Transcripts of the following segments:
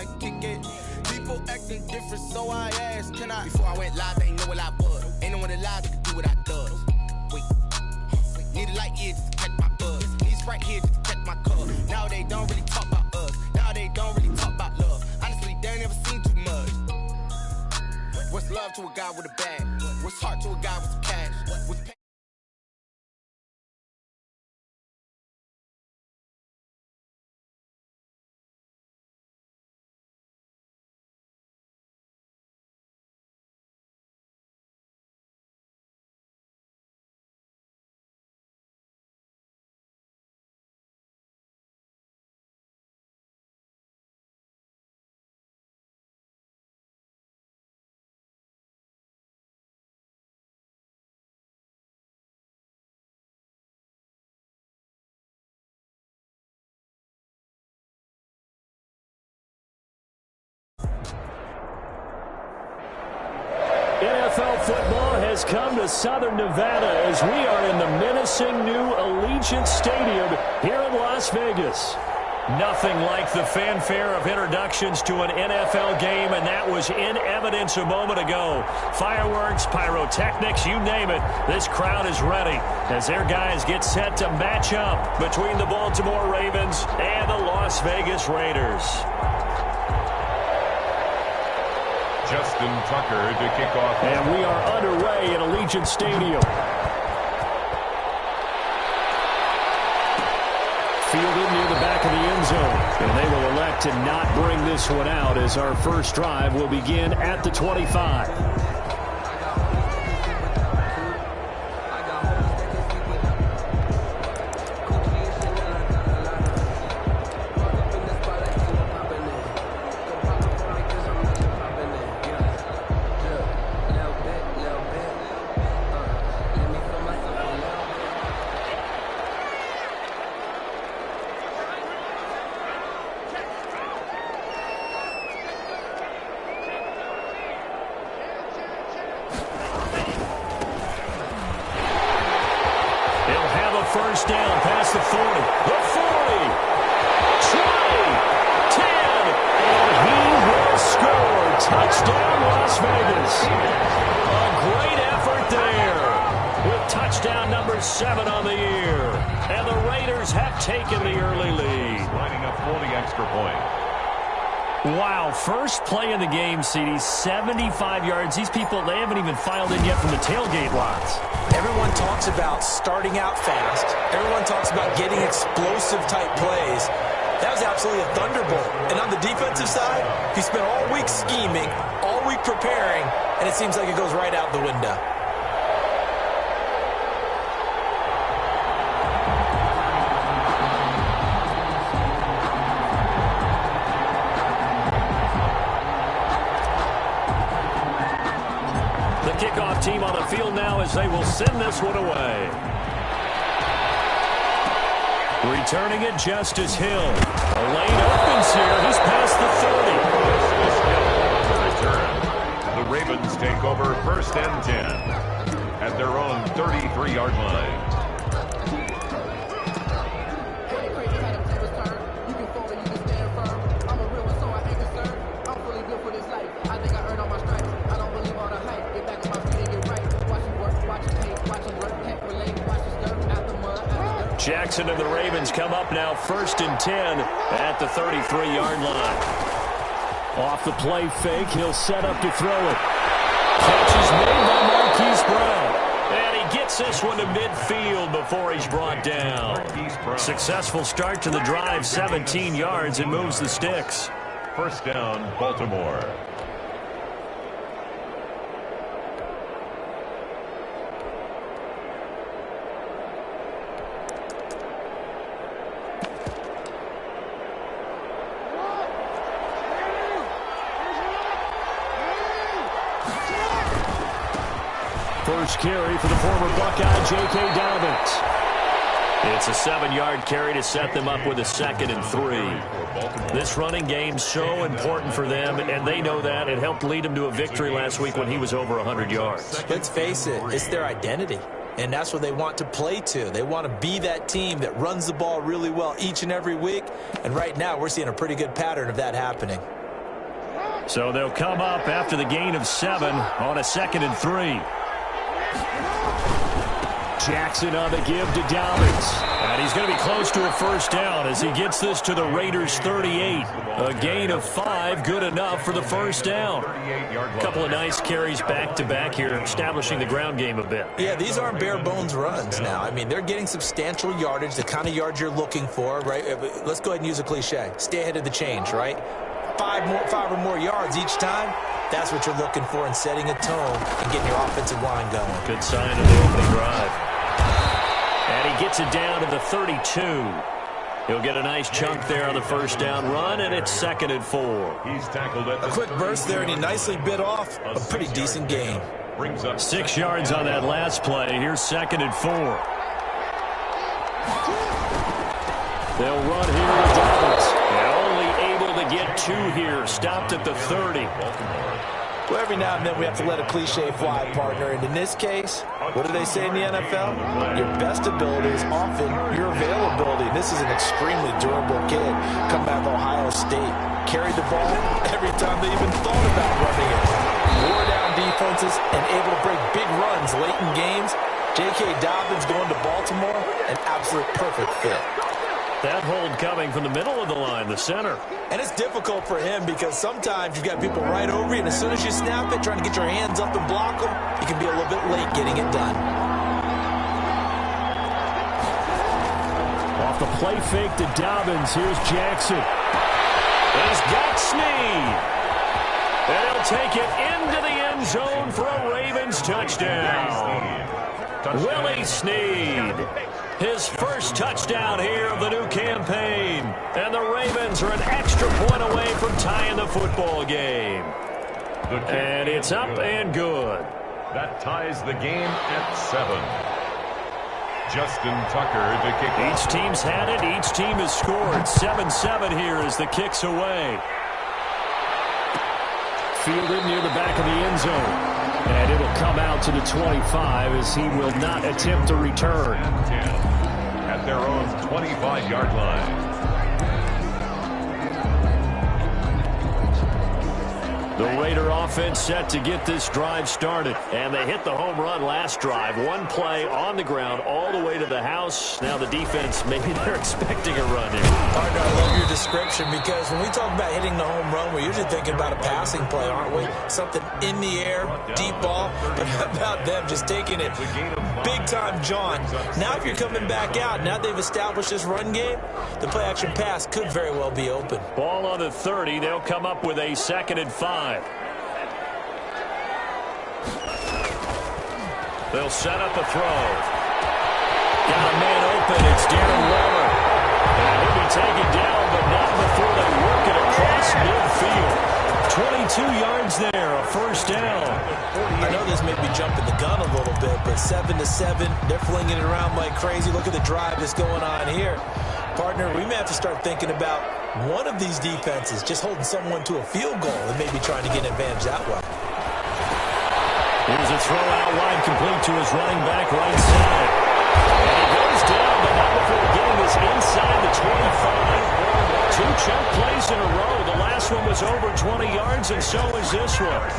might kick it. People acting different, so I asked, can I? Before I went live, they ain't know what I was. Ain't no one alive that can do what I does. Wait, need a light year just to catch my buzz. Need Sprite here just to catch my cup. Now they don't really talk about us. Now they don't really talk about love. Honestly, they ain't never seen too much. What's love to a guy with a bag? What's heart to a guy with some cash? What's NFL football has come to Southern Nevada as we are in the menacing new Allegiant Stadium here in Las Vegas. Nothing like the fanfare of introductions to an NFL game, and that was in evidence a moment ago. Fireworks, pyrotechnics, you name it. This crowd is ready as their guys get set to match up between the Baltimore Ravens and the Las Vegas Raiders. Justin Tucker to kick off. And we are underway at Allegiant Stadium. Fielded near the back of the end zone. And they will elect to not bring this one out as our first drive will begin at the 25. First down past the 40, the 40, 20, 10, and he will score. Touchdown, Las Vegas. A great effort there with touchdown number 7 on the year. And the Raiders have taken the early lead. Lining up for the extra point. Wow, first play of the game, CD, 75 yards. These people, they haven't even filed in yet from the tailgate lots. Everyone talks about starting out fast. Everyone talks about getting explosive-type plays. That was absolutely a thunderbolt. And on the defensive side, he spent all week scheming, all week preparing, and it seems like it goes right out the window. Kickoff team on the field now as they will send this one away. Returning it, Justice Hill. A lane opens here. He's past the 30. Justice Hill on the return. The Ravens take over first and 10 at their own 33-yard line. Jackson and the Ravens come up now first and 10 at the 33-yard line. Off the play fake, he'll set up to throw it. Catch is made by Marquise Brown. And he gets this one to midfield before he's brought down. Successful start to the drive, 17 yards, and moves the sticks. First down, Baltimore. First carry for the former Buckeye, J.K. Dobbins. It's a 7-yard carry to set them up with a 2nd and 3. This running game's so important for them, and they know that. It helped lead them to a victory last week when he was over 100 yards. Let's face it, it's their identity, and that's what they want to play to. They want to be that team that runs the ball really well each and every week, and right now we're seeing a pretty good pattern of that happening. So they'll come up after the gain of 7 on a 2nd and 3. Jackson on the give to Dobbins. And he's going to be close to a first down as he gets this to the Raiders' 38. A gain of 5, good enough for the first down. A couple of nice carries back-to-back here, establishing the ground game a bit. Yeah, these aren't bare-bones runs now. I mean, they're getting substantial yardage, the kind of yards you're looking for, right? Let's go ahead and use a cliche. Stay ahead of the change, right? 5 or more yards each time. That's what you're looking for in setting a tone and getting your offensive line going. Good sign of the opening drive. And he gets it down to the 32. He'll get a nice chunk there on the first down run, and it's 2nd and 4. He's tackled at a quick burst there, and he nicely bit off a pretty decent gain. 6 yards on that last play. Here's 2nd and 4. They'll run here with Dobbins. They're only able to get 2 here. Stopped at the 30. Well, every now and then we have to let a cliche fly, partner. And in this case, what do they say in the NFL? Your best ability is often your availability. This is an extremely durable kid coming out of Ohio State. Carried the ball every time they even thought about running it. Wore down defenses and able to break big runs late in games. J.K. Dobbins going to Baltimore, an absolute perfect fit. That hold coming from the middle of the line, the center. And it's difficult for him because sometimes you've got people right over you, and as soon as you snap it, trying to get your hands up and block them, you can be a little bit late getting it done. Off the play fake to Dobbins, here's Jackson. He's got Snead. And he'll take it into the end zone for a Ravens touchdown. Willie Snead. His first touchdown here of the new campaign. And the Ravens are an extra point away from tying the football game. And it's up and good. That ties the game at 7. Justin Tucker to kick. Each team's had it. Each team has scored. 7-7 here as the kick's away. Fielded near the back of the end zone. And it'll come out to the 25 as he will not attempt to return. At their own 25-yard line. The Raider offense set to get this drive started. And they hit the home run last drive. One play on the ground all the way to the house. Now the defense, maybe they're expecting a run here. Partner, I love your description because when we talk about hitting the home run, we're usually thinking about a passing play, aren't we? Something in the air, deep ball. But how about them just taking it big-time John? Now if you're coming back out, now they've established this run game, the play-action pass could very well be open. Ball on the 30. They'll come up with a 2nd and 5. They'll set up a throw. Got a man open. It's Darren Waller. And he'll be taken down, but not before they work it across midfield. 22 yards there, a first down. I know this may be jumping the gun a little bit, but 7-7, they're flinging it around like crazy. Look at the drive that's going on here. Partner, we may have to start thinking about one of these defenses just holding someone to a field goal and maybe trying to get an advantage that way. Here's a throw out wide, complete to his running back right side. And he goes down, but not before getting this inside the 25. 2 chunk plays in a row. The last one was over 20 yards, and so is this one.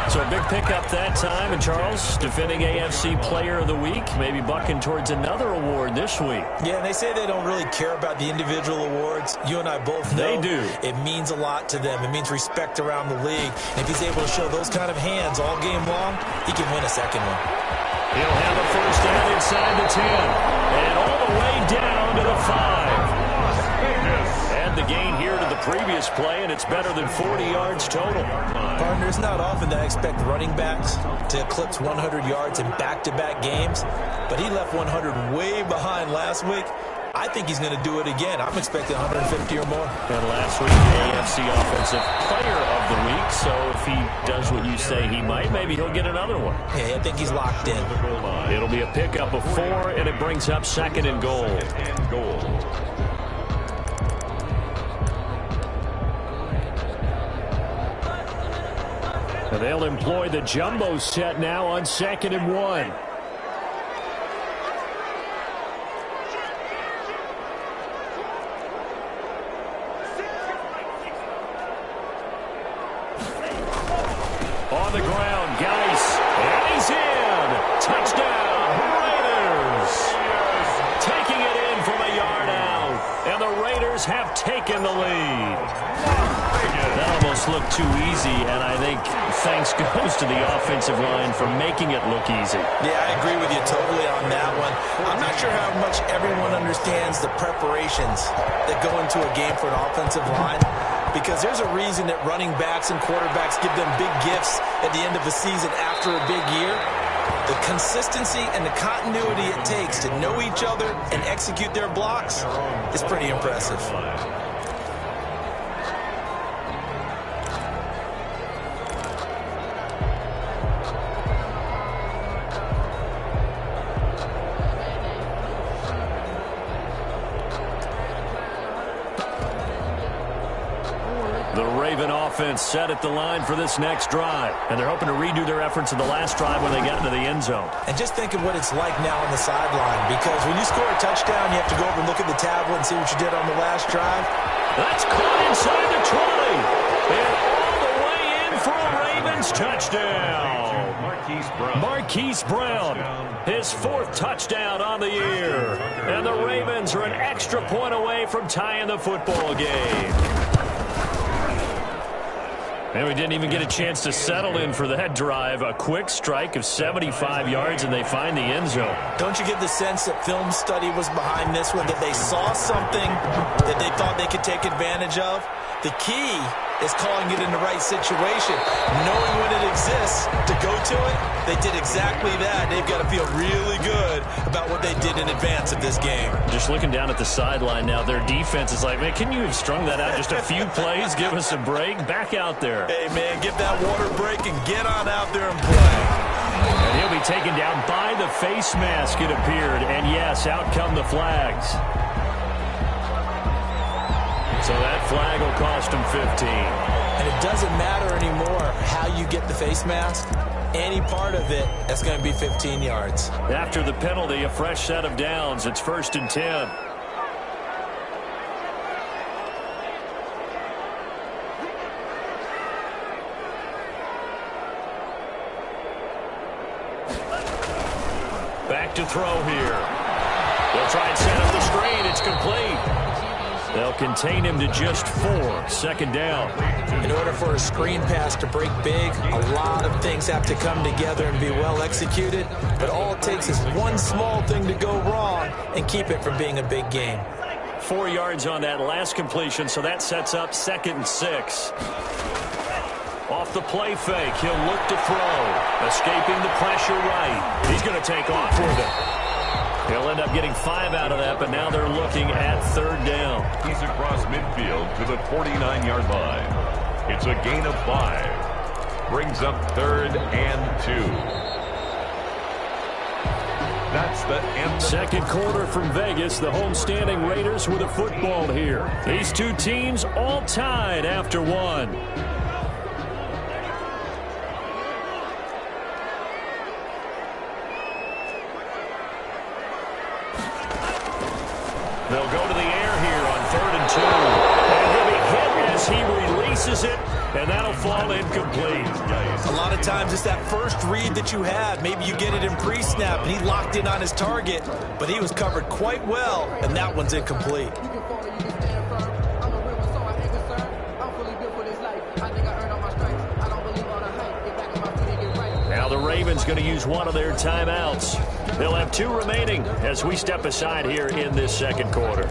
So a big pickup that time. And Charles, defending AFC Player of the Week, maybe bucking towards another award this week. Yeah, and they say they don't really care about the individual awards. You and I both know they do. It means a lot to them. It means respect around the league. And if he's able to show those kind of hands all game long, he can win a second one. He'll have a first down inside the 10. And all the way down to the 5. And the gain here to the previous play, and it's better than 40 yards total. Partner, it's not often that I expect running backs to eclipse 100 yards in back-to-back games, but he left 100 way behind last week. I think he's going to do it again. I'm expecting 150 or more. And last week, the AFC Offensive Player of the Week. So if he does what you say he might, maybe he'll get another one. Yeah, I think he's locked in. It'll be a pickup of 4, and it brings up 2nd and goal. And they'll employ the jumbo set now on 2nd and 1. On the ground, Geis, and he's in. Touchdown, Raiders. Taking it in from a yard out, and the Raiders have taken the lead. That almost looked too easy, and I think thanks goes to the offensive line for making it look easy. Yeah, I agree with you totally on that one. I'm not sure how much everyone understands the preparations that go into a game for an offensive line, because there's a reason that running backs and quarterbacks give them big gifts at the end of the season after a big year. The consistency and the continuity it takes to know each other and execute their blocks is pretty impressive. Offense set at the line for this next drive, and they're hoping to redo their efforts in the last drive when they got into the end zone. And just think of what it's like now on the sideline, because when you score a touchdown, you have to go over and look at the tablet and see what you did on the last drive. That's caught inside the 20, and all the way in for a Ravens touchdown. Marquise Brown, his 4th touchdown on the year, and the Ravens are an extra point away from tying the football game. And we didn't even get a chance to settle in for that drive. A quick strike of 75 yards, and they find the end zone. Don't you get the sense that film study was behind this one, that they saw something that they thought they could take advantage of? The key is calling it in the right situation, knowing when it exists to go to it. They did exactly that. They've got to feel really good about what they did in advance of this game. Just looking down at the sideline now, their defense is like, man, can you have strung that out just a few plays? Give us a break. Back out there. Hey, man, get that water break and get on out there and play. And he'll be taken down by the face mask, it appeared. And, yes, out come the flags. So that flag will cost him 15. And it doesn't matter anymore how you get the face mask. Any part of it, that's going to be 15 yards. After the penalty, a fresh set of downs. It's 1st and 10. Back to throw here. They'll try and set up the screen. It's complete. They'll contain him to just 4. 2nd down. In order for a screen pass to break big, a lot of things have to come together and be well executed. But all it takes is one small thing to go wrong and keep it from being a big game. 4 yards on that last completion, so that sets up 2nd and 6. Off the play fake, he'll look to throw. Escaping the pressure right. He's going to take off with it. He'll end up getting 5 out of that, but now they're looking at 3rd down. He's across midfield to the 49-yard line. It's a gain of 5. Brings up 3rd and 2. That's the end. 2nd quarter from Vegas. The homestanding Raiders with a football here. These two teams all tied after 1. They'll go to the air here on 3rd and 2. And he'll be hit as he releases it, and that'll fall incomplete. A lot of times it's that first read that you have. Maybe you get it in pre-snap, and he locked in on his target, but he was covered quite well, and that one's incomplete. Now the Ravens going to use one of their timeouts. They'll have 2 remaining as we step aside here in this 2nd quarter.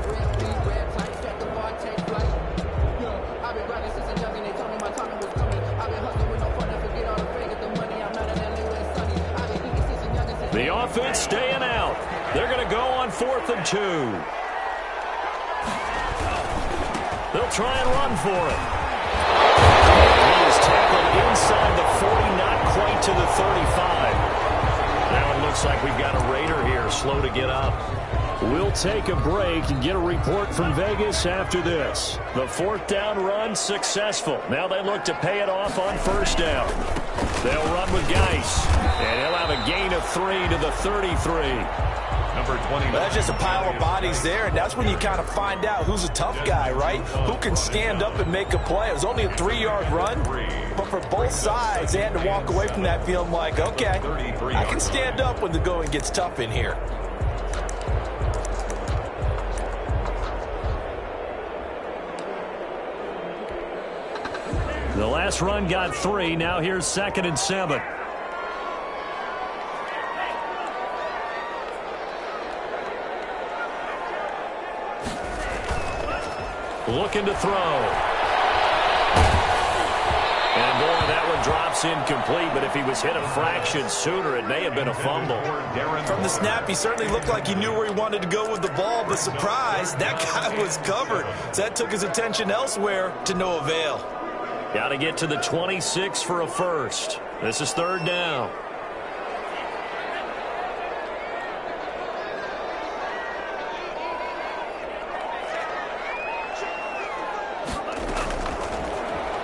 The offense staying out. They're going to go on 4th and 2. They'll try and run for it. He is tackled inside the 40, not quite to the 35. Now it looks like we've got a Raider here, slow to get up. We'll take a break and get a report from Vegas after this. The 4th down run successful. Now they look to pay it off on 1st down. They'll run with Geis, and he'll have a gain of 3 to the 33. Number 29. That's just a pile of bodies there, and that's when you kind of find out who's a tough guy, right? Who can stand up and make a play. It was only a 3-yard run, but for both sides, they had to walk away from that feeling like, okay, I can stand up when the going gets tough in here. The last run got 3. Now here's 2nd and 7. Looking to throw. And boy, that one drops incomplete, but if he was hit a fraction sooner, it may have been a fumble. From the snap, he certainly looked like he knew where he wanted to go with the ball, but surprise, that guy was covered. So that took his attention elsewhere to no avail. Got to get to the 26 for a first. This is 3rd down.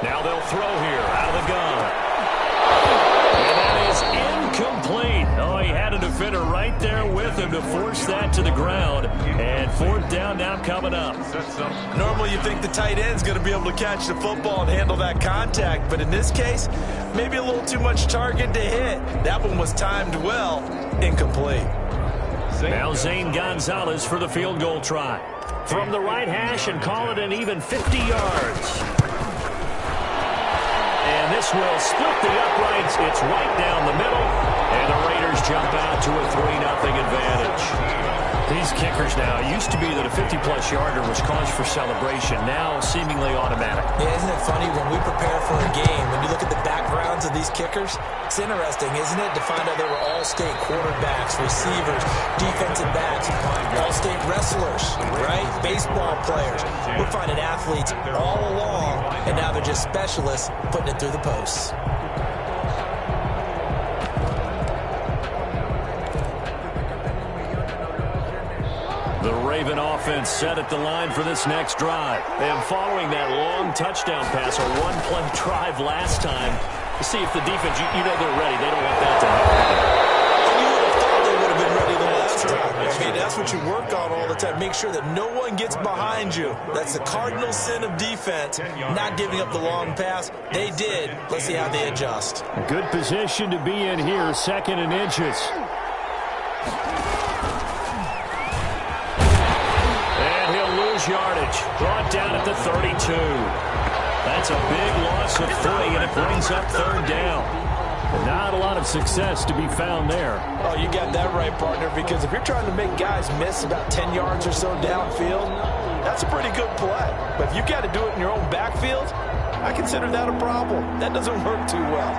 Now they'll throw here out of the gun. And that is incomplete. Oh, he had a defender right there with him to force that to the ground. And 4th down now coming up. Normally you think the tight end's going to be able to catch the football and handle that contact, but in this case, maybe a little too much target to hit. That one was timed well, incomplete. Now Zane Gonzalez for the field goal try. From the right hash and call it an even 50 yards. And this will split the uprights. It's right down the middle. And the Raiders jump out to a 3-0 advantage. These kickers now, it used to be that a 50-plus yarder was cause for celebration. Now seemingly automatic. Yeah, isn't it funny when we prepare for a game, when you look at the backgrounds of these kickers, it's interesting, isn't it, to find out they were all-state quarterbacks, receivers, defensive backs, all-state wrestlers, right? Baseball players. We're finding athletes all along, and now they're just specialists putting it through the posts. The Raven offense set at the line for this next drive. And following that long touchdown pass, a one-play drive last time, to see if the defense, you know they're ready. They don't want that to happen. And you would have thought they would have been ready the last time. I mean, that's what you work on all the time. Make sure that no one gets behind you. That's the cardinal sin of defense, not giving up the long pass. They did. Let's see how they adjust. Good position to be in here, 2nd and inches. Yardage brought down at the 32. That's a big loss of 3, and it brings up 3rd down. Not a lot of success to be found there. Oh, you got that right, partner, because if you're trying to make guys miss about 10 yards or so downfield, that's a pretty good play. But if you got to do it in your own backfield, I consider that a problem. That doesn't work too well.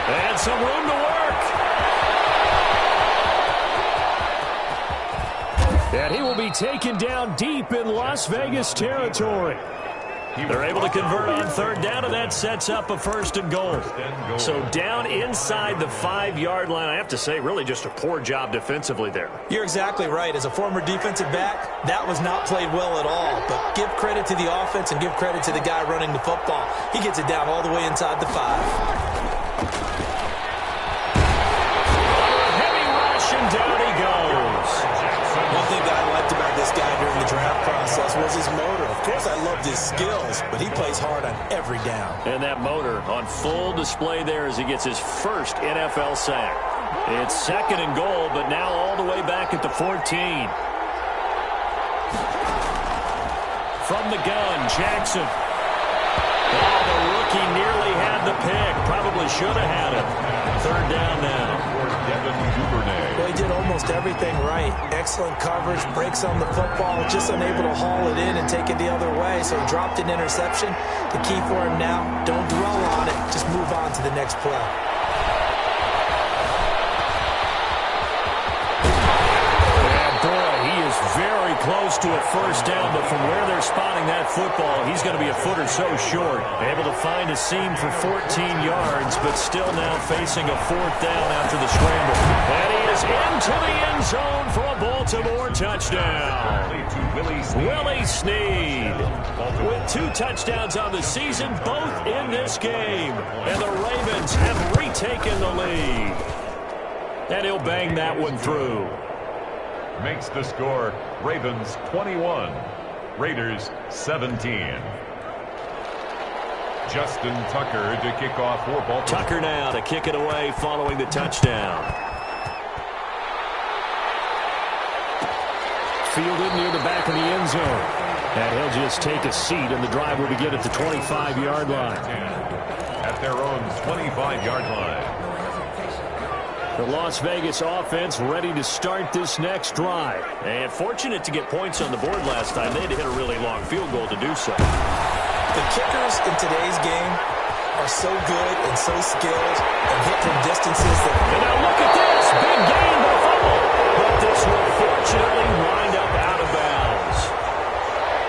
And some room to work. And he will be taken down deep in Las Vegas territory. They're able to convert on 3rd down, and that sets up a 1st and goal. So down inside the 5-yard line, I have to say, really just a poor job defensively there. You're exactly right. As a former defensive back, that was not played well at all. But give credit to the offense and give credit to the guy running the football. He gets it down all the way inside the 5. Heavy rush, and down he goes. One thing that I liked about this guy during the draft process was his motor. Of course, I loved his skills, but he plays hard on every down. And that motor on full display there as he gets his first NFL sack. It's 2nd and goal, but now all the way back at the 14. From the gun, Jackson. Oh, the rookie nearly had the pick. Probably should have had it. 3rd down now. Well, he did almost everything right. Excellent coverage, breaks on the football, just unable to haul it in and take it the other way, so he dropped an interception. The key for him now, don't dwell on it, just move on to the next play. And boy, he is very close to a 1st down, but from where they're spotting that football, he's going to be a foot or so short. Able to find a seam for 14 yards, but still now facing a 4th down after the scramble. And he is into the end zone for a Baltimore touchdown. Willie Snead with 2 touchdowns on the season, both in this game. And the Ravens have retaken the lead. And he'll bang that one through. Makes the score Ravens 21, Raiders 17. Justin Tucker to kick off for Baltimore. Tucker now to kick it away following the touchdown. Fielded near the back of the end zone. And he'll just take a seat, and the drive will begin at the 25-yard line. At their own 25-yard line. The Las Vegas offense ready to start this next drive. And fortunate to get points on the board last time. They had to hit a really long field goal to do so. The kickers in today's game are so good and so skilled and hit from distances that... And now look at this. Big gain by Fumble. But this will fortunately wind up out of bounds.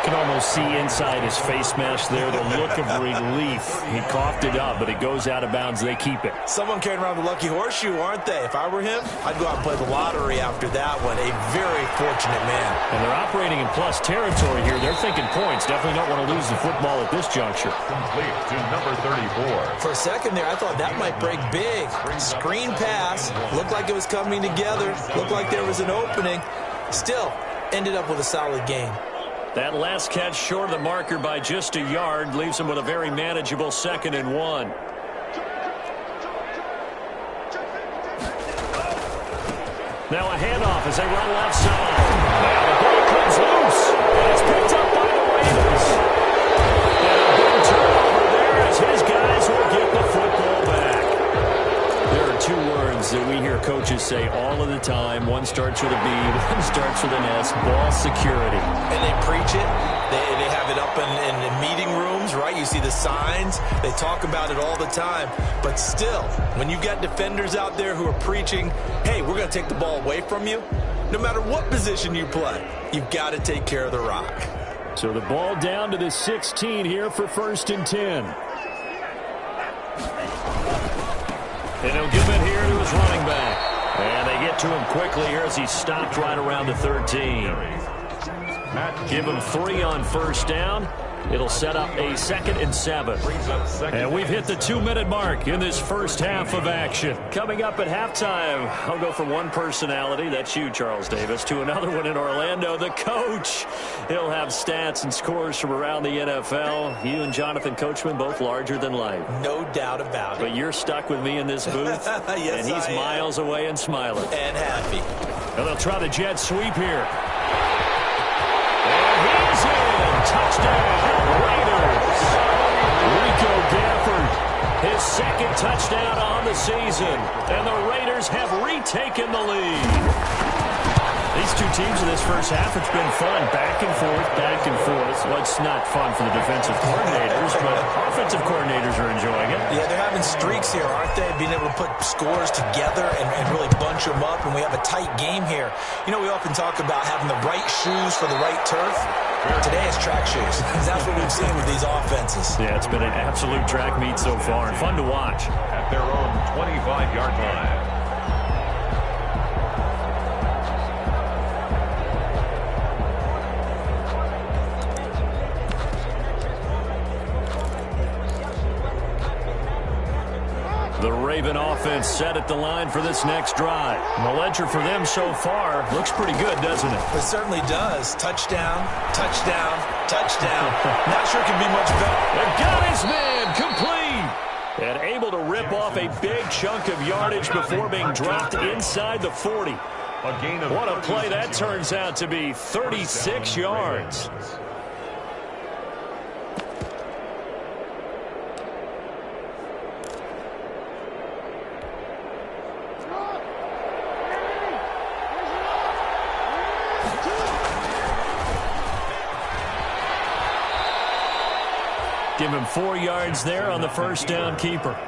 You can almost see inside his face mask there the look of relief. He coughed it up, but it goes out of bounds. They keep it. Someone carrying around the lucky horseshoe, aren't they? If I were him, I'd go out and play the lottery after that one. A very fortunate man. And they're operating in plus territory here. They're thinking points. Definitely don't want to lose the football at this juncture. Complete to number 34. For a second there, I thought that might break big. Screen pass. Looked like it was coming together. Looked like there was an opening. Still, ended up with a solid game. That last catch short of the marker by just a yard leaves him with a very manageable 2nd and 1. Now a handoff as they run left side. Now the ball comes loose. And it's picked up by the Ravens. And a big turnover there as his guys will get the football back. There are 2 words that we hear coaches say all of the time. One starts with a B, one starts with an S. Ball security. And they preach it. They have it up in meeting rooms, right? You see the signs. They talk about it all the time. But still, when you've got defenders out there who are preaching, hey, we're going to take the ball away from you, no matter what position you play, you've got to take care of the rock. So the ball down to the 16 here for 1st and 10. And he'll give it here to his running back. And they get to him quickly here as he stopped right around the 13. Give him 3 on 1st down. It'll set up a 2nd and 7. And we've hit the 2-minute mark in this first half of action. Coming up at halftime, I'll go from one personality, that's you, Charles Davis, to another one in Orlando, the coach. He'll have stats and scores from around the NFL. You and Jonathan Coachman, both larger than life. No doubt about it. But you're stuck with me in this booth. Yes, and he's miles away and smiling. And happy. And they'll try the jet sweep here. And he's in. Touchdown, Raiders. Rico Gafford, his 2nd touchdown on the season. And the Raiders have retaken the lead. These 2 teams in this first half, it's been fun. Back and forth, back and forth. Well, it's not fun for the defensive coordinators, but offensive coordinators are enjoying it. Yeah, they're having streaks here, aren't they? Being able to put scores together and really bunch them up, and we have a tight game here. You know, we often talk about having the right shoes for the right turf. Today is track shoes. That's what we've seen with these offenses. Yeah, it's been an absolute track meet so far, and fun to watch. At their own 25-yard line. The Raven offense set at the line for this next drive. And the ledger for them so far looks pretty good, doesn't it? It certainly does. Touchdown, touchdown, touchdown. Not sure it can be much better. And got his man complete. And able to rip off a big chunk of yardage before being dropped inside the 40. What a play that turns out to be. 36 yards. Give him 4 yards there on the 1st down keeper.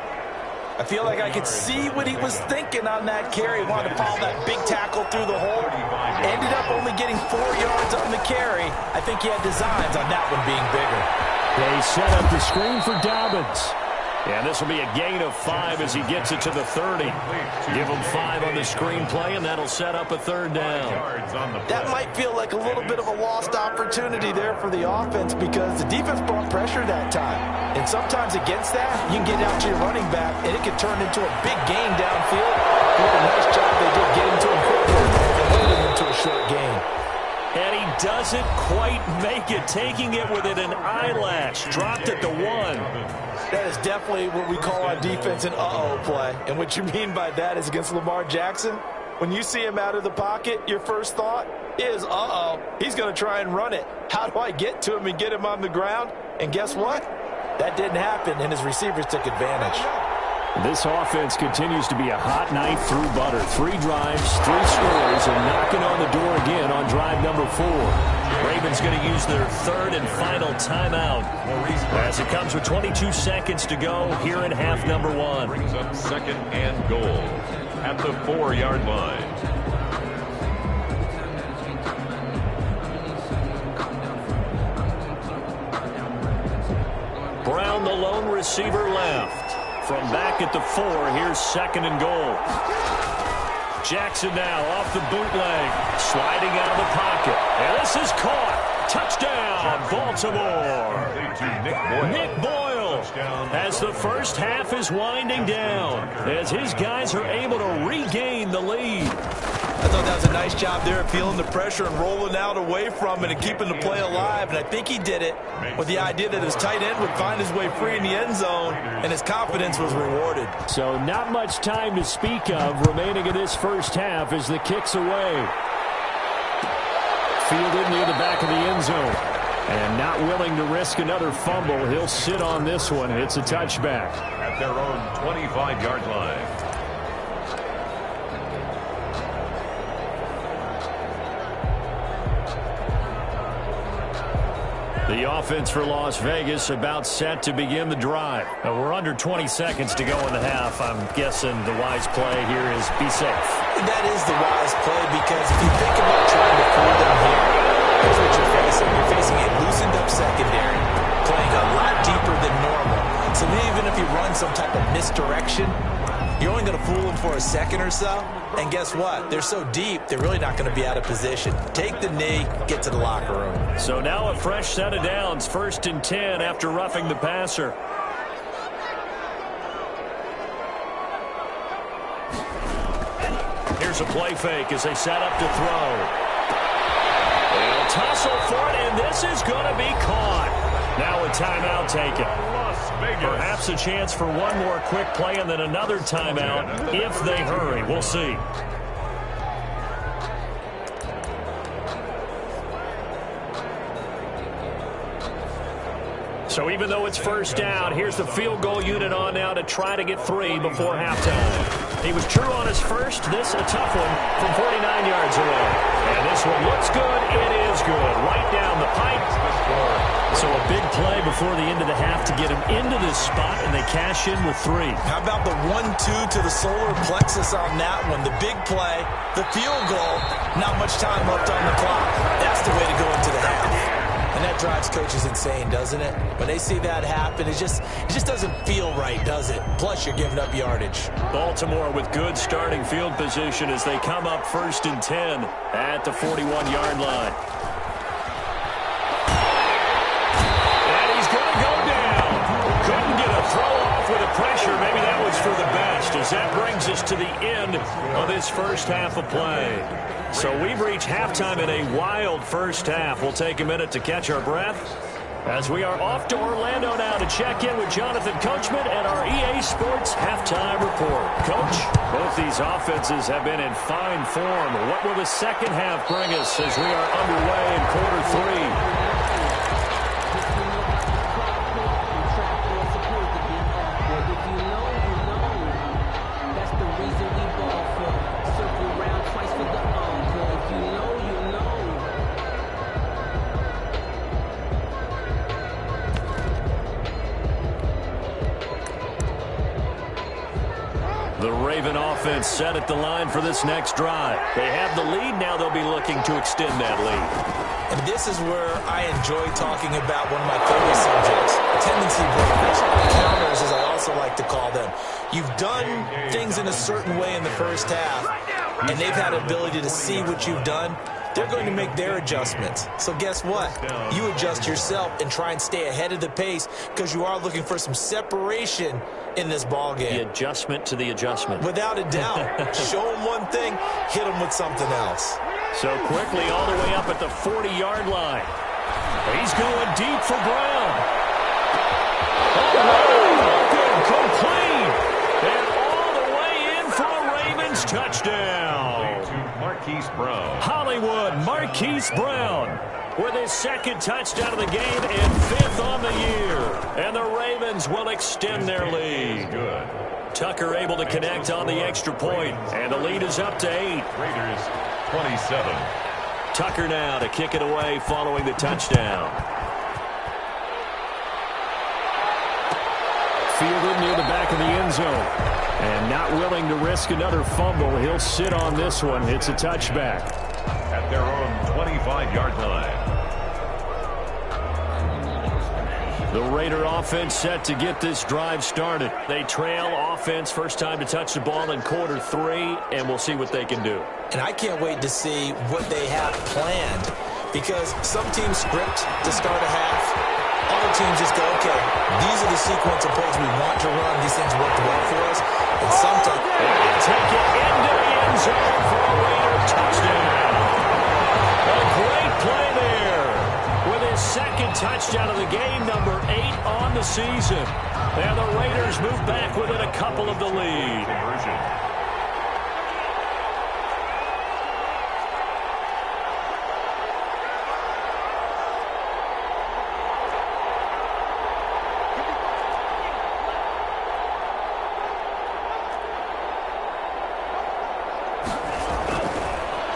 I feel like I could see what he was thinking on that carry. Wanted to follow that big tackle through the hole. Ended up only getting 4 yards on the carry. I think he had designs on that one being bigger. They set up the screen for Dobbins. And this will be a gain of 5 as he gets it to the 30. Give him 5 on the screenplay, and that'll set up a third down. That might feel like a little bit of a lost opportunity there for the offense because the defense brought pressure that time. And sometimes against that, you can get out to your running back, and it can turn into a big gain downfield. What a nice job they did getting to him quickly and holding him to a short gain. And he doesn't quite make it, taking it within an eyelash. Dropped at the 1. That is definitely what we call on defense an uh-oh play. And what you mean by that is against Lamar Jackson, when you see him out of the pocket, your first thought is, uh-oh, he's going to try and run it. How do I get to him and get him on the ground? And guess what? That didn't happen, and his receivers took advantage. This offense continues to be a hot knife through butter. 3 drives, 3 scores, and knocking on the door again on drive number 4. Ravens going to use their 3rd and final timeout as it comes with 22 seconds to go here in half number 1. Brings up 2nd and goal at the 4-yard line. Brown, the lone receiver, left. From back at the 4, here's 2nd and goal. Jackson now off the bootleg, sliding out of the pocket. And this is caught. Touchdown, Baltimore. Nick Boyle, as the first half is winding down, as his guys are able to regain the lead. I thought that was a nice job there of feeling the pressure and rolling out away from it and keeping the play alive. And I think he did it with the idea that his tight end would find his way free in the end zone, and his confidence was rewarded. So not much time to speak of remaining in this first half as the kick's away. Fielded near the back of the end zone. And not willing to risk another fumble, he'll sit on this one. It's a touchback. At their own 25-yard line. The offense for Las Vegas about set to begin the drive. We're under 20 seconds to go in the half. I'm guessing the wise play here is be safe. That is the wise play because if you think about trying to pull them here, here's what you're facing. You're facing a loosened up secondary, playing a lot deeper than normal. So even if you run some type of misdirection, you're only going to fool them for a second or so. And guess what? They're so deep, they're really not going to be out of position. Take the knee, get to the locker room. So now a fresh set of downs, 1st and 10 after roughing the passer. Here's a play fake as they set up to throw. They'll tussle for it, and this is going to be caught. Now a timeout taken. Perhaps a chance for one more quick play and then another timeout if they hurry. We'll see. So even though it's first down, here's the field goal unit on now to try to get 3 before halftime. He was true on his first. This a tough one from 49 yards away. And this one looks good. It is good. Right down the pipe. So a big play before the end of the half to get him into this spot, and they cash in with 3. How about the 1-2 to the solar plexus on that one? The big play, the field goal, not much time left on the clock. That's the way to go into the half. And that drives coaches insane, doesn't it? When they see that happen, it just doesn't feel right, does it? Plus, you're giving up yardage. Baltimore with good starting field position as they come up 1st and 10 at the 41-yard line. And he's going to go down. Couldn't get a throw off with the pressure. Maybe that was for the best as that brings us to the end of this first half of play. So we've reached halftime in a wild first half. We'll take a minute to catch our breath as we are off to Orlando now to check in with Jonathan Coachman and our EA Sports Halftime Report. Coach, both these offenses have been in fine form. What will the second half bring us as we are underway in quarter 3? The Raven offense set at the line for this next drive. They have the lead. Now they'll be looking to extend that lead. This is where I enjoy talking about one of my favorite subjects, tendency breakers, counters as I also like to call them. You've done things in a certain way in the first half, and they've had the ability to see what you've done. They're going to make their adjustments. So guess what? You adjust yourself and try and stay ahead of the pace because you are looking for some separation in this ball game. The adjustment to the adjustment. Without a doubt. Show them one thing, hit them with something else. So quickly all the way up at the 40-yard line. He's going deep for Brown. Oh, good, complete. And all the way in for a Ravens touchdown. Marquise Brown. Hollywood Marquise Brown with his second touchdown of the game and 5th on the year. And the Ravens will extend their lead. Good. Tucker able to connect on the extra point, and the lead is up to 8. Raiders 27. Tucker now to kick it away following the touchdown. Fielded near the back of the end zone. And not willing to risk another fumble. He'll sit on this one. It's a touchback. At their own 25-yard line. The Raider offense set to get this drive started. They trail offense, first time to touch the ball in quarter 3, and we'll see what they can do. And I can't wait to see what they have planned, because some teams script to start a half. Other teams just go, okay, these are the sequence of plays we want to run. These things worked well for us. And sometimes they take it into the end zone for a Raider touchdown. A great play there with his second touchdown of the game, number 8 on the season. And the Raiders move back within a couple of the lead.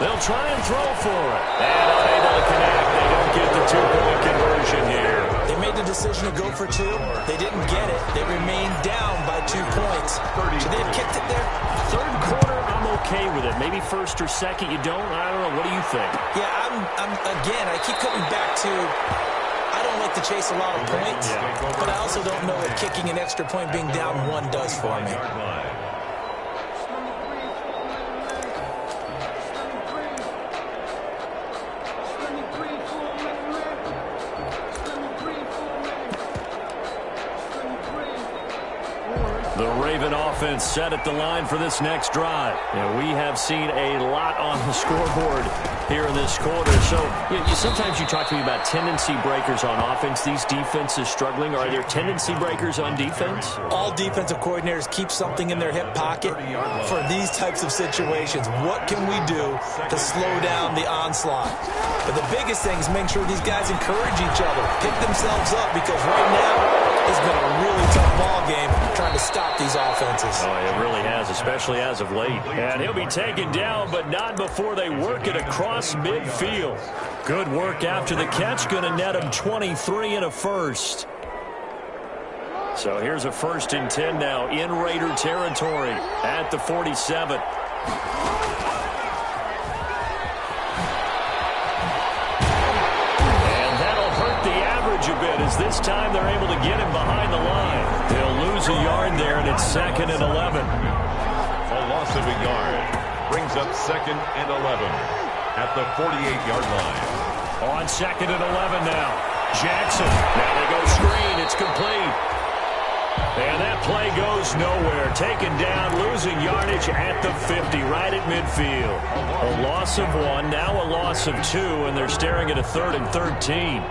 They'll try and throw for it. And unable to connect. They don't get the 2-point conversion here. They made the decision to go for 2. They didn't get it. They remained down by 2 points. Should they have kicked it there? Third quarter, I'm okay with it. Maybe first or second, you don't? I don't know. What do you think? Yeah, again, I keep coming back to I don't like to chase a lot of points, but I also don't know what kicking an extra point being down 1 does for me. The Raven offense set at the line for this next drive. And we have seen a lot on the scoreboard here in this quarter. So sometimes you talk to me about tendency breakers on offense. These defenses struggling. Are there tendency breakers on defense? All defensive coordinators keep something in their hip pocket for these types of situations. What can we do to slow down the onslaught? But the biggest thing is make sure these guys encourage each other, pick themselves up, because right now it's been a really tough ball game trying to stop these offenses. Oh, it really has, especially as of late. And he'll be taken down, but not before they work it across midfield. Good work after the catch. Going to net him 23 and a first. So here's a 1st and 10 now in Raider territory at the 47. A bit as this time they're able to get him behind the line. They'll lose a yard there, and it's 2nd and 11. A loss of a yard brings up 2nd and 11 at the 48-yard line. On 2nd and 11 now. Jackson. Now they go screen. It's complete. And that play goes nowhere. Taken down, losing yardage at the 50, right at midfield. A loss of 1, now a loss of 2, and they're staring at a 3rd and 13.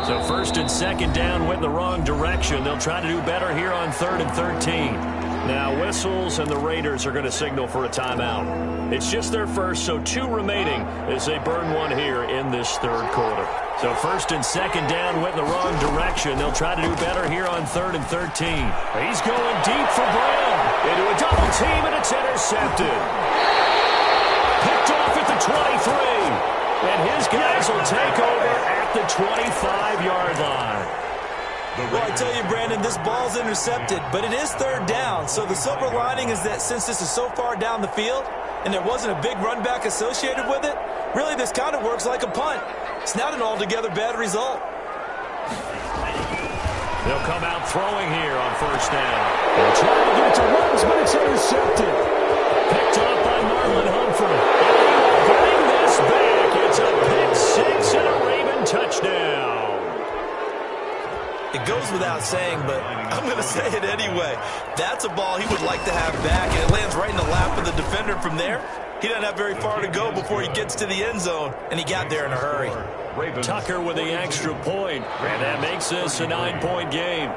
So 1st and 2nd down went in the wrong direction. They'll try to do better here on 3rd and 13. Now whistles, and the Raiders are going to signal for a timeout. It's just their first, so 2 remaining as they burn 1 here in this 3rd quarter. So 1st and 2nd down went in the wrong direction. They'll try to do better here on 3rd and 13. He's going deep for Brown. Into a double team, and it's intercepted. Picked off at the 23. And his guys will take over at the 25-yard line. Well, I tell you, Brandon, this ball's intercepted, but it is 3rd down. So the silver lining is that since this is so far down the field, and there wasn't a big run back associated with it, really this kind of works like a punt. It's not an altogether bad result. They'll come out throwing here on first down. They'll try to get it to runs, but it's intercepted. Picked off by Marlon Humphrey. Getting this back. It's a pick six and a Raven touchdown. It goes without saying, but I'm going to say it anyway. That's a ball he would like to have back, and it lands right in the lap of the defender from there. He doesn't have very far to go before he gets to the end zone, and he got there in a hurry. Tucker with the extra point, and that makes this a 9-point game.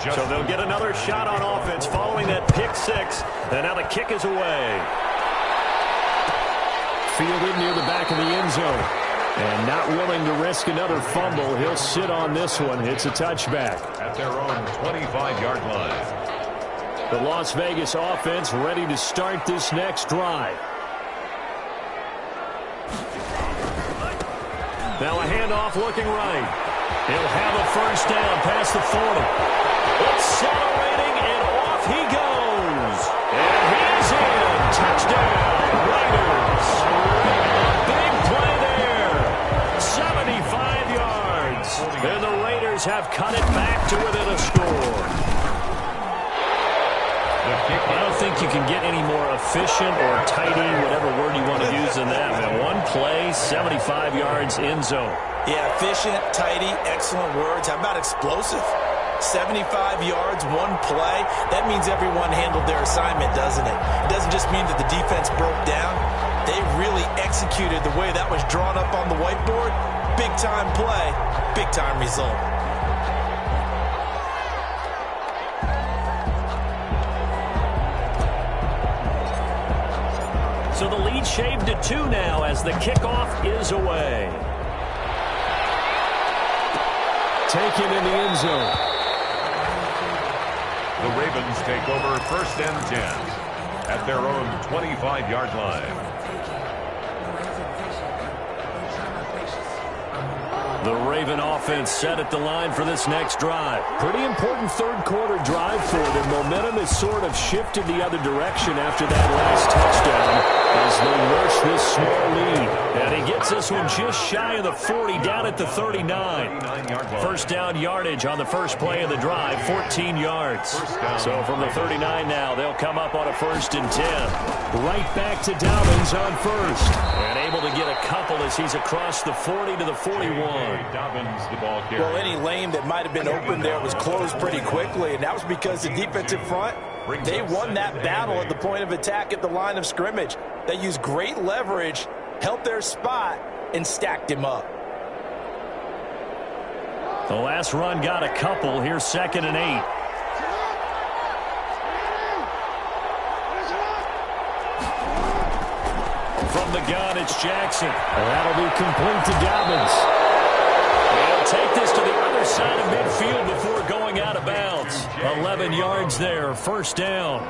So they'll get another shot on offense following that pick six, and now the kick is away. Fielded near the back of the end zone. And not willing to risk another fumble, he'll sit on this one. It's a touchback. At their own 25-yard line. The Las Vegas offense ready to start this next drive. Now a handoff looking right. He'll have a first down past the 40. Accelerating, and off he goes. And he's in. Touchdown, Raiders. Big play there. 75 yards. And the Raiders have cut it back to within a score. I don't think you can get any more efficient or tidy, whatever word you want to use in that, man. One play, 75 yards, end zone. Yeah, efficient, tidy, excellent words. How about explosive? 75 yards, one play. That means everyone handled their assignment, doesn't it? It doesn't just mean that the defense broke down. They really executed the way that was drawn up on the whiteboard. Big-time play, big-time result. So the lead shaved to 2 now as the kickoff is away. Taken in the end zone. The Ravens take over first and 10 at their own 25-yard line. The Raven offense set at the line for this next drive. Pretty important third quarter drive for them. Momentum has sort of shifted the other direction after that last touchdown as they nurse this small lead. And he gets this one just shy of the 40, down at the 39. First down yardage on the first play of the drive, 14 yards. So from the 39 now, they'll come up on a 1st and 10. Right back to Dobbins on first. And able to get a couple as he's across the 40 to the 41. Well, any lane that might have been open there was closed pretty quickly, and that was because the defensive front, they won that battle at the point of attack at the line of scrimmage. They used great leverage, held their spot, and stacked him up. The last run got a couple. Here's 2nd and 8. From the gun, it's Jackson. And that'll be complete to Dobbins. They'll take this to the other side of midfield before going out of bounds. 11 yards there, first down.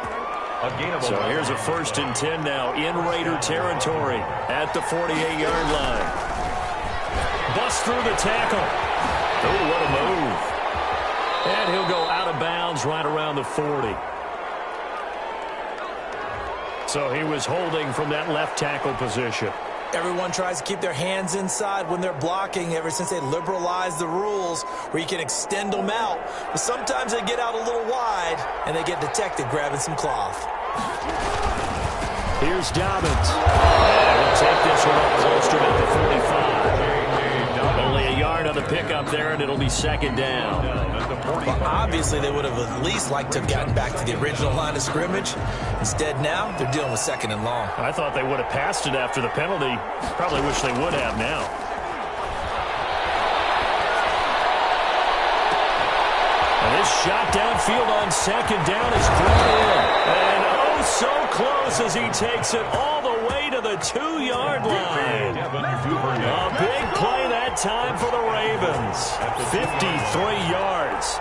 So here's a 1st and 10 now in Raider territory at the 48-yard line. Bust through the tackle. Oh, what a move. And he'll go out of bounds right around the 40. So he was holding from that left tackle position. Everyone tries to keep their hands inside when they're blocking ever since they liberalized the rules where you can extend them out. But sometimes they get out a little wide and they get detected grabbing some cloth. Here's Dobbins. And we'll take this one up close to about the 45. Only a yard on the pickup there, and it'll be 2nd down. Well, obviously, they would have at least liked to have gotten back to the original line of scrimmage. Instead, now, they're dealing with 2nd and long. I thought they would have passed it after the penalty. Probably wish they would have now. And this shot downfield on 2nd down is brought in. And oh, so close as he takes it all the way to the 2-yard line. A big play that time for the Ravens. 53 yards.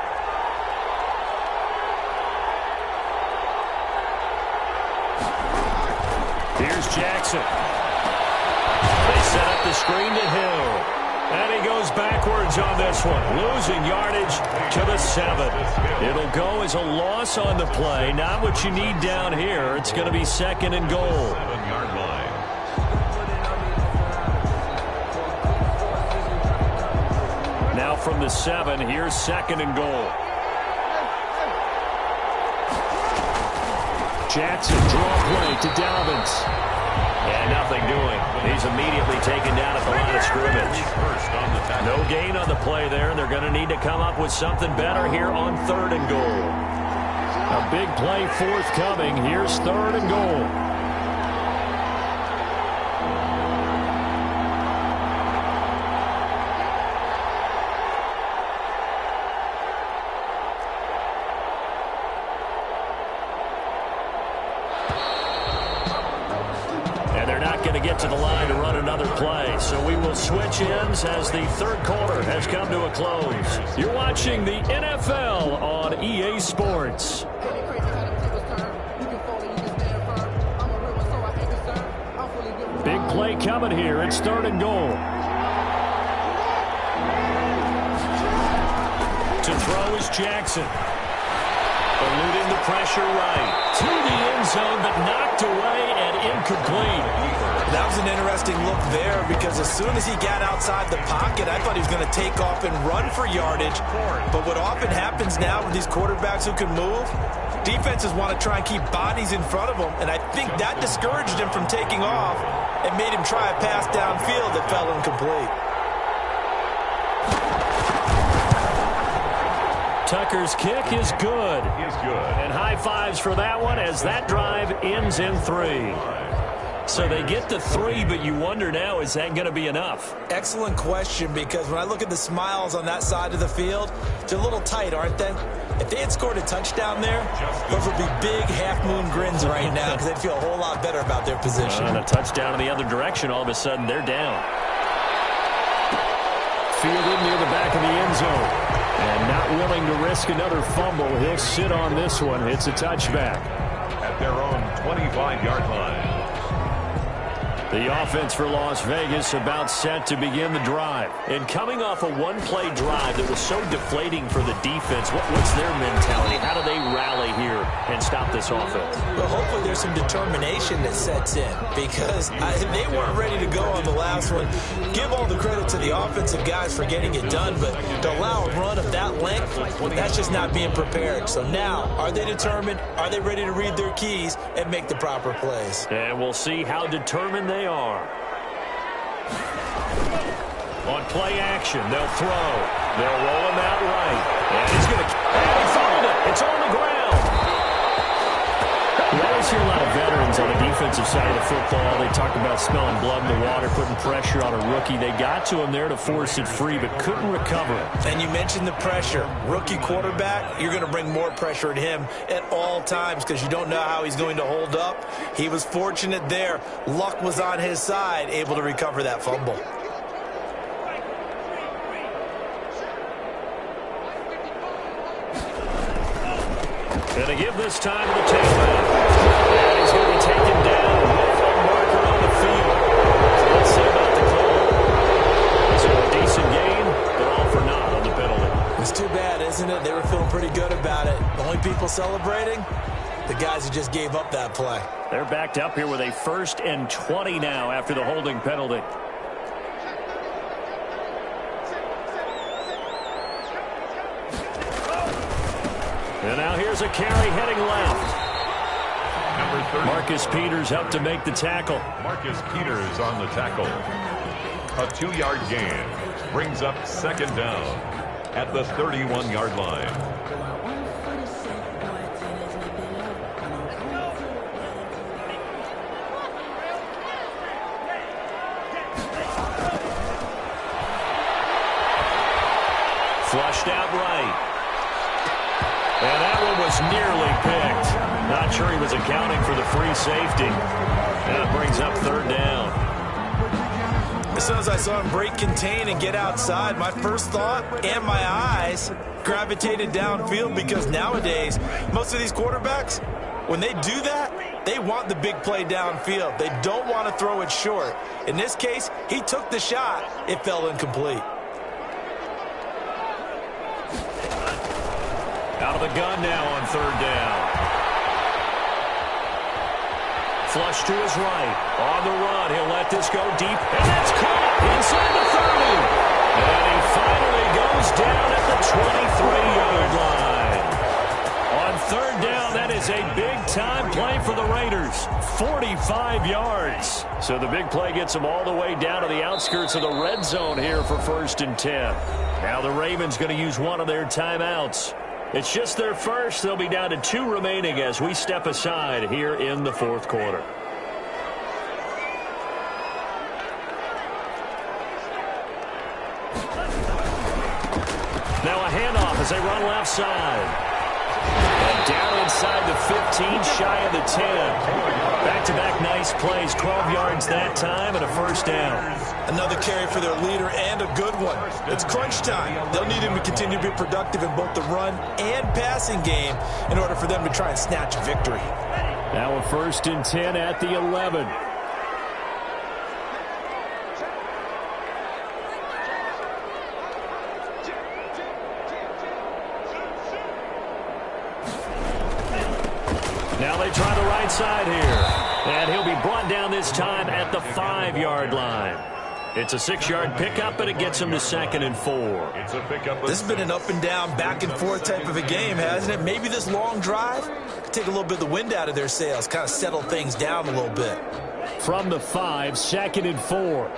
Here's Jackson. They set up the screen to Hill. And he goes backwards on this one, losing yardage to the 7. It'll go as a loss on the play. Not what you need down here. It's going to be 2nd and goal. 7-yard line. Now from the 7, here's 2nd and goal. Jackson draw play to Dobbins. And nothing doing. He's immediately taken down at the line of scrimmage. No gain on the play there, and they're going to need to come up with something better here on 3rd and goal. A big play forthcoming. Here's 3rd and goal. To the line to run another play. So we will switch ends as the 3rd quarter has come to a close. You're watching the NFL on EA Sports. Big play coming here. It's 3rd and goal. To throw is Jackson. Eluding the pressure right. To the end zone, but knocked away and incomplete. That was an interesting look there because as soon as he got outside the pocket, I thought he was going to take off and run for yardage. But what often happens now with these quarterbacks who can move, defenses want to try and keep bodies in front of them, and I think that discouraged him from taking off and made him try a pass downfield that fell incomplete. Tucker's kick is good. And high fives for that one as that drive ends in 3. So they get the 3, but you wonder now, is that going to be enough? Excellent question, because when I look at the smiles on that side of the field, they're a little tight, aren't they? If they had scored a touchdown there, those would be big half-moon grins right now because they'd feel a whole lot better about their position. And a touchdown in the other direction, all of a sudden they're down. Fielded near the back of the end zone. And not willing to risk another fumble. He'll sit on this one. It's a touchback. At their own 25-yard line. The offense for Las Vegas about set to begin the drive. And coming off a one-play drive that was so deflating for the defense, what's their mentality? How do they rally here and stop this offense? Well, hopefully there's some determination that sets in because they weren't ready to go on the last one. Give all the credit to the offensive guys for getting it done, but to allow a run of that length, that's just not being prepared. So now, are they determined? Are they ready to read their keys and make the proper plays? And we'll see how determined they are. On play action, they'll throw. They'll roll him out right. And he's going to... And he fumbled it. It's on the ground. We always hear a lot of veterans on the defensive side of the football. They talk about smelling blood in the water, putting pressure on a rookie. They got to him there to force it free, but couldn't recover it. And you mentioned the pressure. Rookie quarterback, you're going to bring more pressure at him at all times because you don't know how he's going to hold up. He was fortunate there. Luck was on his side, able to recover that fumble. Going to give this time to the tailback. And he's going to be taken down with a marker on the field. So let's see about the call. So a decent game, but all for naught on the penalty. It's too bad, isn't it? They were feeling pretty good about it. The only people celebrating, the guys who just gave up that play. They're backed up here with a 1st and 20 now after the holding penalty. And now here's a carry heading left. Number 30. Marcus Peters up to make the tackle. Marcus Peters on the tackle. A 2-yard gain brings up 2nd down at the 31-yard line. Flushed out right. And that one was nearly picked. Not sure he was accounting for the free safety. That brings up 3rd down. As soon as I saw him break contain and get outside, my first thought and my eyes gravitated downfield because nowadays, most of these quarterbacks, When they do that, they want the big play downfield. They don't want to throw it short. In this case, he took the shot. It fell incomplete. Out of the gun now on third down. Flush to his right. On the run, he'll let this go deep. And that's caught inside the 30. And he finally goes down at the 23-yard line. On third down, that is a big-time play for the Raiders. 45 yards. So the big play gets them all the way down to the outskirts of the red zone here for 1st and 10. Now the Ravens going to use one of their timeouts. It's just their first. They'll be down to 2 remaining as we step aside here in the 4th quarter. Now a handoff as they run left side. And down inside the 15, shy of the 10. Back-to-back nice plays, 12 yards that time and a first down. Another carry for their leader and a good one. It's crunch time. They'll need him to continue to be productive in both the run and passing game in order for them to try and snatch a victory. Now a 1st and 10 at the 11. Now they try the right side here. And he'll be brought down this time at the 5-yard line. It's a 6-yard pickup, but it gets him to 2nd and 4. It's a pickup. This has been an up and down, back and forth type of a game, hasn't it? Maybe this long drive could take a little bit of the wind out of their sails, kind of settle things down a little bit. From the 5, 2nd and 4.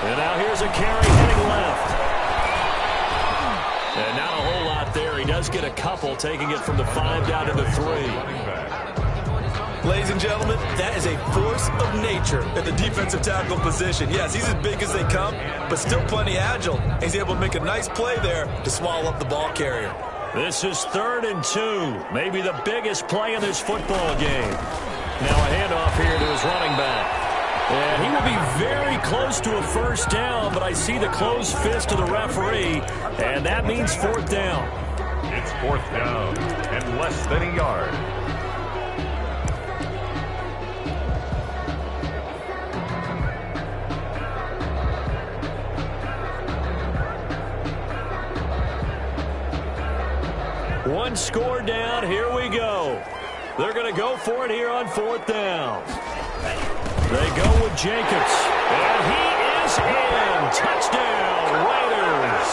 And now here's a carry heading left. And not a whole lot there. He does get a couple, taking it from the 5 down to the 3. Ladies and gentlemen, that is a force of nature at the defensive tackle position. Yes, he's as big as they come, but still plenty agile. He's able to make a nice play there to swallow up the ball carrier. This is 3rd and 2. Maybe the biggest play in this football game. Now a handoff here to his running back. And he will be very close to a first down, but I see the closed fist of the referee, and that means 4th down. It's 4th down and less than a yard. One score down. Here we go. They're going to go for it here on 4th down. They go with Jacobs. And he is in. Touchdown, Raiders.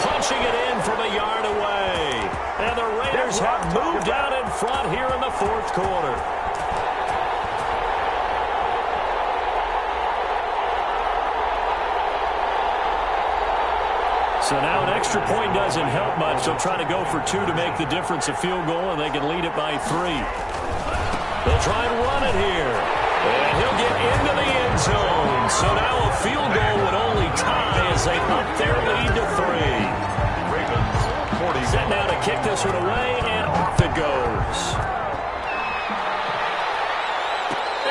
Punching it in from a yard away. And the Raiders have moved out in front here in the 4th quarter. So now an extra point doesn't help much. They'll try to go for 2 to make the difference a field goal, and they can lead it by 3. They'll try and run it here. And he'll get into the end zone. So now a field goal would only tie as they up their lead to 3. Ravens, 40. Set now to kick this one away, and off it goes.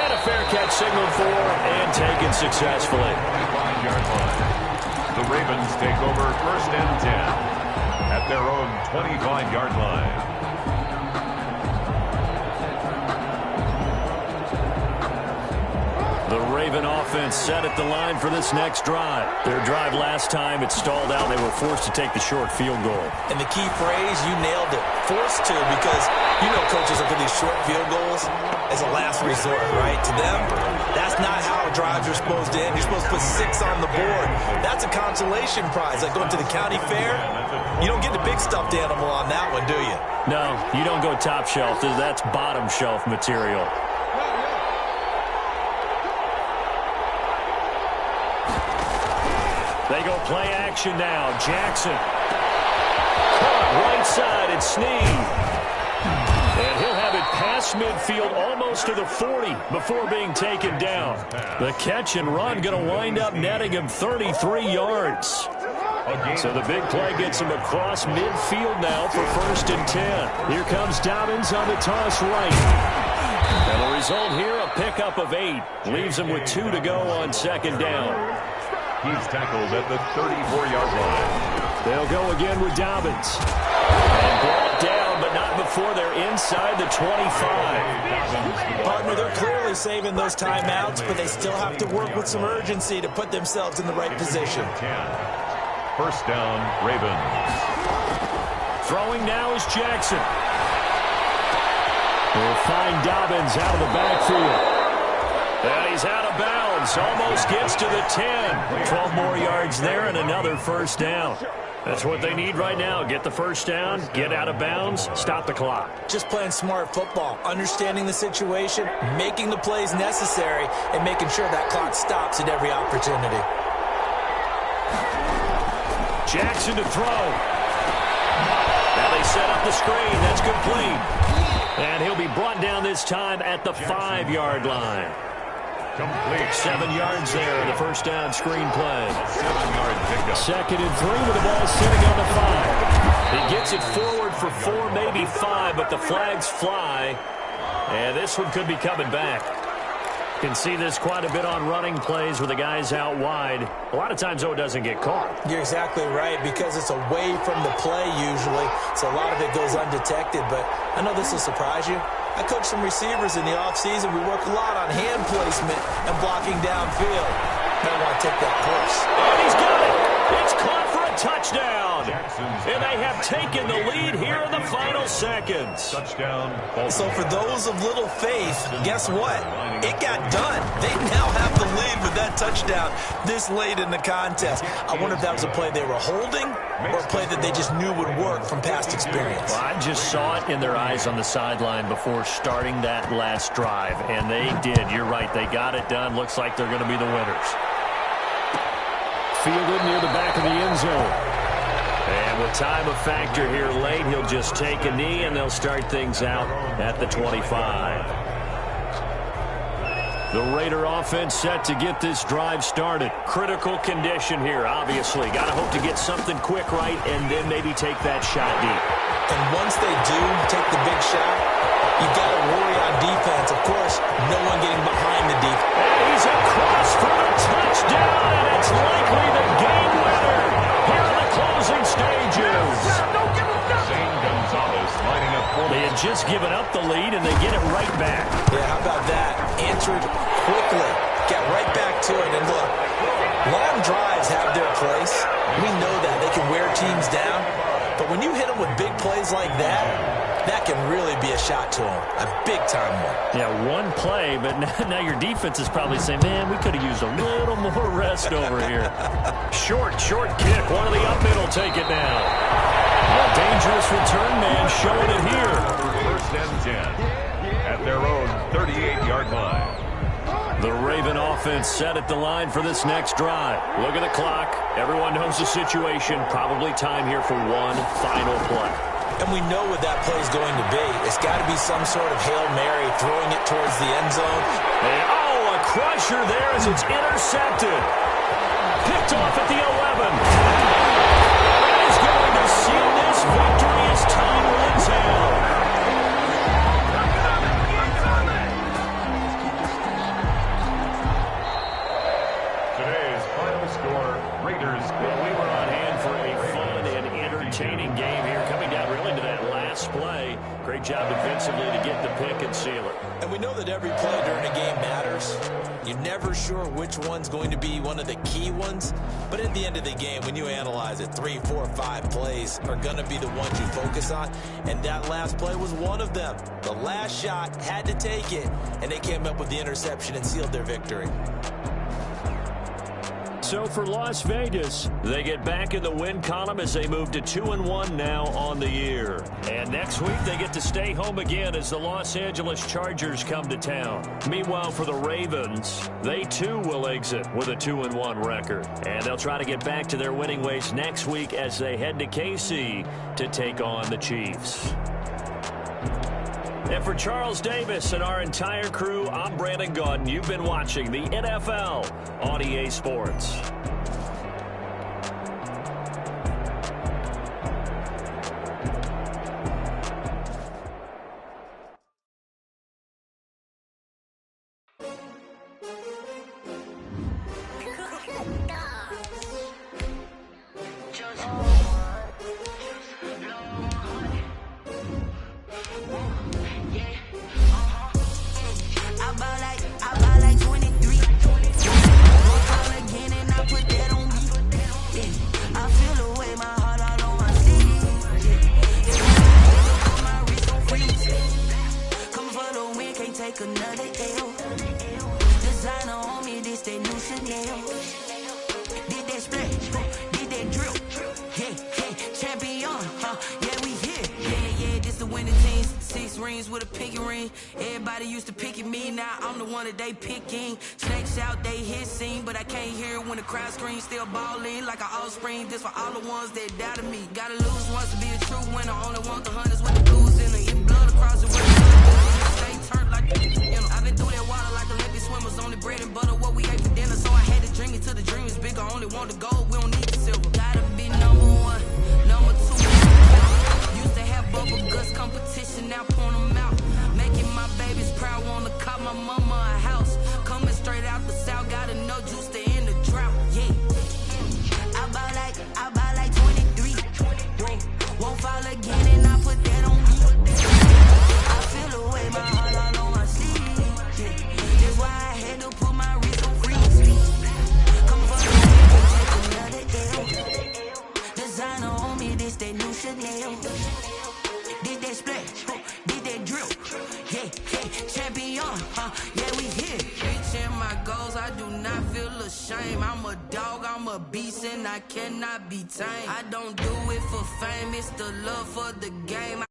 And a fair catch signaled for and taken successfully. 25-yard line. The Ravens take over 1st and 10 at their own 25-yard line. The Raven offense set at the line for this next drive. Their drive last time, it stalled out. They were forced to take the short field goal. And the key phrase, you nailed it. Forced to, because you know coaches look at these short field goals as a last resort, right? To them, that's not how drives are supposed to end. You're supposed to put 6 on the board. That's a consolation prize. Like going to the county fair, you don't get the big stuffed animal on that one, do you? No, you don't go top shelf. That's bottom shelf material. They go play action now. Jackson. Caught right side and Snead. And he'll have it past midfield almost to the 40 before being taken down. The catch and run going to wind up netting him 33 yards. So the big play gets him across midfield now for 1st and 10. Here comes Dobbins on the toss right. And the result here, a pickup of 8. Leaves him with 2 to go on 2nd down. He's tackled at the 34-yard line. They'll go again with Dobbins. And brought down, but not before they're inside the 25. Partner, they're clearly saving those timeouts, but they still have to work with some urgency to put themselves in the right position. 1st down, Ravens. Throwing now is Jackson. We'll find Dobbins out of the backfield. And he's out of bounds. Almost gets to the 10. 12 more yards there and another 1st down. That's what they need right now. Get the 1st down, get out of bounds, stop the clock. Just playing smart football, understanding the situation, making the plays necessary, and making sure that clock stops at every opportunity. Jackson to throw. Now they set up the screen. That's complete. And he'll be brought down this time at the 5-yard line. Complete. 7 yards there, the 1st down screen play. 7-yard pickup. 2nd and 3 with the ball sitting on the 5. He gets it forward for 4, maybe 5, but the flags fly. And this one could be coming back. Can see this quite a bit on running plays with the guys out wide. A lot of times, though, it doesn't get caught. You're exactly right, because it's away from the play usually, so a lot of it goes undetected. But I know this will surprise you. I coach some receivers in the offseason. We work a lot on hand placement and blocking downfield. Might want to take that course. And he's got it. It's caught for a touchdown. And they have taken the lead here in the final seconds. Touchdown. So for those of little faith, guess what? It got done. They now have the lead with that touchdown this late in the contest. I wonder if that was a play they were holding or a play that they just knew would work from past experience. Well, I just saw it in their eyes on the sideline before starting that last drive, and they did. You're right. They got it done. Looks like they're going to be the winners. Fielded near the back of the end zone. And with time a factor here late, he'll just take a knee, and they'll start things out at the 25. The Raider offense set to get this drive started. Critical condition here, obviously. Got to hope to get something quick right and then maybe take that shot deep. And once they do take the big shot, you got to worry on defense. Of course, no one getting behind the defense. And he's across for a touchdown, and it's likely the game winner here in the closing stages. Zane Gonzalez lining up for They had just given up the lead, and they get it right back. Yeah, how about that? Answered quickly. Get right back to it. And look, long drives have their place. We know that. They can wear teams down. But when you hit them with big plays like that, that can really be a shot to them. A big-time one. Yeah, one play, but now your defense is probably saying, man, we could have used a little more rest over here. Short kick. One of the up middle take it down. A dangerous return man showing it here. 1st and 10 at their own 38-yard line. The Raven offense set at the line for this next drive. Look at the clock. Everyone knows the situation. Probably time here for one final play. And we know what that play is going to be. It's got to be some sort of Hail Mary, throwing it towards the end zone. And, a crusher there as it's intercepted. Picked off at the 11. And he's going to seal this victory as time runs out. Today's final score, Raiders. Well, we were on hand for a fun and entertaining game here. Coming down really to that last play. Great job defensively to get the pick and seal it. And we know that every play during a game matters. You're never sure which one's going to be one of the key ones. But at the end of the game, when you analyze it, 3, 4, 5 plays are going to be the ones you focus on. And that last play was one of them. The last shot had to take it, and they came up with the interception and sealed their victory. So for Las Vegas, they get back in the win column as they move to 2-1 now on the year. And next week, they get to stay home again as the Los Angeles Chargers come to town. Meanwhile, for the Ravens, they too will exit with a 2-1 record. And they'll try to get back to their winning ways next week as they head to KC to take on the Chiefs. And for Charles Davis and our entire crew, I'm Brandon Gaudin. You've been watching the NFL on EA Sports. rings with a pinky ring. Everybody used to pick at me, now I'm the one that they picking. Snakes out, they hissing, but I can't hear it when the crowd screams. Still balling like an offspring. This for all the ones that doubted me. Gotta lose once to be a true winner. Only want the hunters with the blues in it. Get blood across the way. Stay turned like, you know. I've been through that water like Olympic swimmers. Only bread and butter, what we ate for dinner. So I had to drink it till the dream is bigger. Only want the gold, we don't need the silver. Gotta be number one, number two. Used to have bubble guts competition, now point them out. Making my babies proud, wanna cop my mama a house. Coming straight out the south, gotta know juice to end the drought. Yeah. I buy like 23. Won't fall again, and I put that on me. I feel away, my heart all on my sleeve. Yeah. That's why I had to put my wrist on freeze. Come for the weekend, take another L. Designer on me, this that new Chanel. Did that splash, did that drill. Yeah, champion, yeah, we here. Reaching my goals, I do not feel ashamed. I'm a dog, I'm a beast, and I cannot be tamed. I don't do it for fame, it's the love for the game.